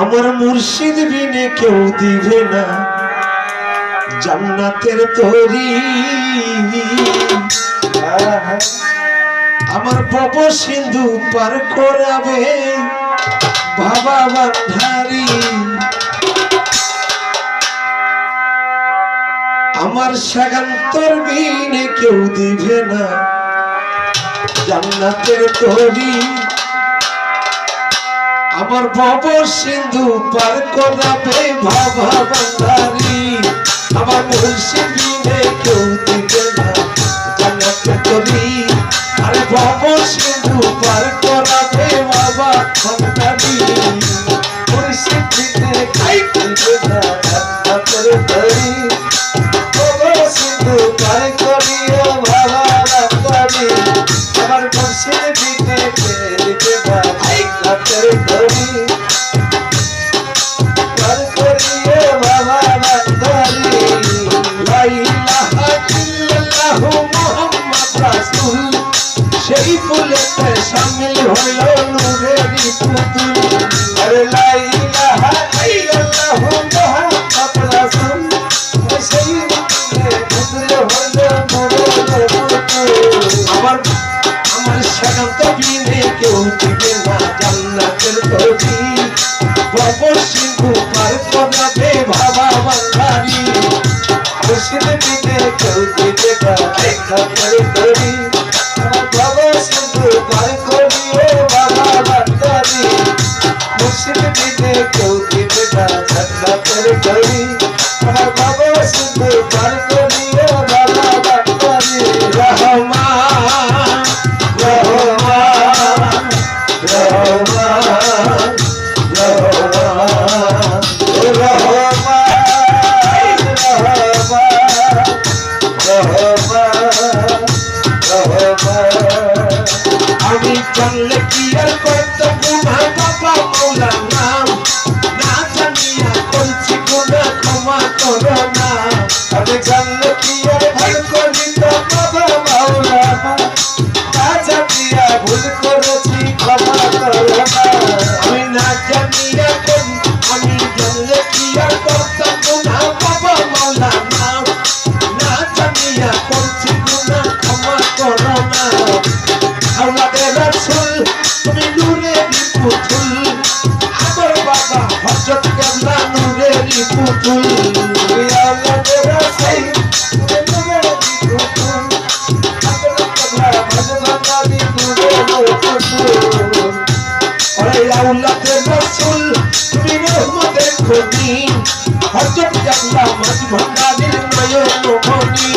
আমার মুর্শিদ বিনে কেউ দিবে না জান্নাতের তরি। আমার ভব সিন্ধু পার করাবে বাবা বান্ধারি। আমার সাগান্তর বিনে কেউ দিবে না জান্নাতের তরি। আমার ভব সিন্ধু পার করাবে বাবা বান্ধারি। আমার মুর্শিদ বিনে কেউ দিবে না জান্নাতের তরি। আরে ভব সিন্ধু পার করাবে বাবা বান্ধারি। মুর্শিদ বিনে কেউ দিবে না জান্নাতের তরি। ভব সিন্ধু পার করিও বাবা বান্ধারি। আমার মুর্শিদ বিনে কেউ দিবে না জান্নাতের তরি। পার করিও বাবা বান্ধারি। লা ইলাহা ইল্লাল্লাহু মুহাম্মাদ রাসূল সেই ফুলেতে শামিল হইল নূরেরই পুতুল। আরে লা ইলাহা ইল্লাল্লাহু মুহাম্মাদ রাসূল সেই ফুলে হইল নূরেরই পুতুল। আমার সাগান্ত বিনে কেউ দিবে না জান্নাতের তরি। ভব সিন্ধু পার করাবে বাবা বান্ধারি। মুর্শিদ বিনে কেউ দিবে না জান্নাতের তরি। ভব সিন্ধু পার করিও বাবা বান্ধারি। মুর্শিদ বিনে কেউ দিবে না জান্নাতের তরি। ভব সিন্ধু পার করিও বাবা বান্ধারি। রহমান রহমান রহমান রহমান আমি জানলে কি আর করতে গুনাহ বাবা মৌলা নাম না জানিয়া করছি গুনাহ ক্ষমা করো না। আমি জানলে কি আর ভুল করিত বাবা মৌলা না জানিয়া ভুল করেছি ক্ষমা করো না। আমি না জানিয়া করি আমি জানলে কি আর করতাম গুনাহ বাবা মৌলা নাম না জানিয়া করছি গুনাহ ক্ষমা করো না। আওলাদে রাসূল তুমি নূরেরই পুতুল। আমার বাবা হযরত কেবলা নূরেরই পুতুল। আওলাদে রাসূল তুমি নূরেরই পুতুল। আমার কেবলা ভজবান্দারি নূরেরই পুতুল। ওরে আওলাদে রাসূল তুমি রহমতের খনি। হযরত কেবলা ভজবান্দারির নয়ন মনি।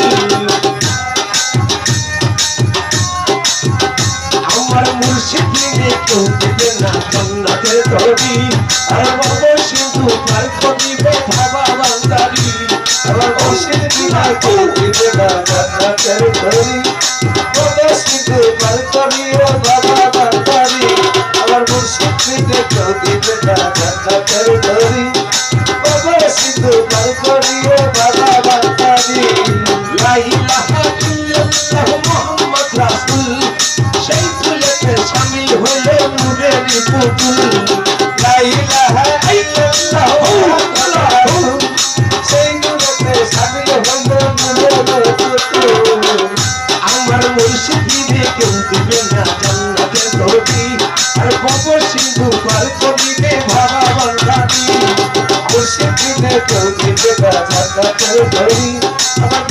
আমার মুর্শিদ বিনে কেউ দিবে না জান্নাতের তরি। আর ভব সিন্ধু পার করিবে বাবা বান্ধারি। আমার মুর্শিদ বিনে কেউ দিবে না জান্নাতের তরি। ভব সিন্ধু পার করিও বাবা বান্ধারি। আমার মুর্শিদ বিনে কেউ দিবে না জান্নাতের তরি। ভব সিন্ধু পার করিও বাবা বান্ধারি। লা ইলাহা ইল্লাল্লাহু মুহাম্মাদ রাসূল সেই ফুলেতে শামিল হইল নূরেরই পুতুল। লা ইলাহা ইল্লাল্লাহু মুহাম্মাদ রাসূল সেই নূরেতে শামিল হইল নূরেরই পুতুল। আমার মুর্শিদ বিনে কেউ দিবে না জান্নাতের তরি। আর ভব সিন্ধু পার করিবে বাবা বান্ধারি। মুর্শিদ বিনে কেউ দিবে না জান্নাতের তরি। আমার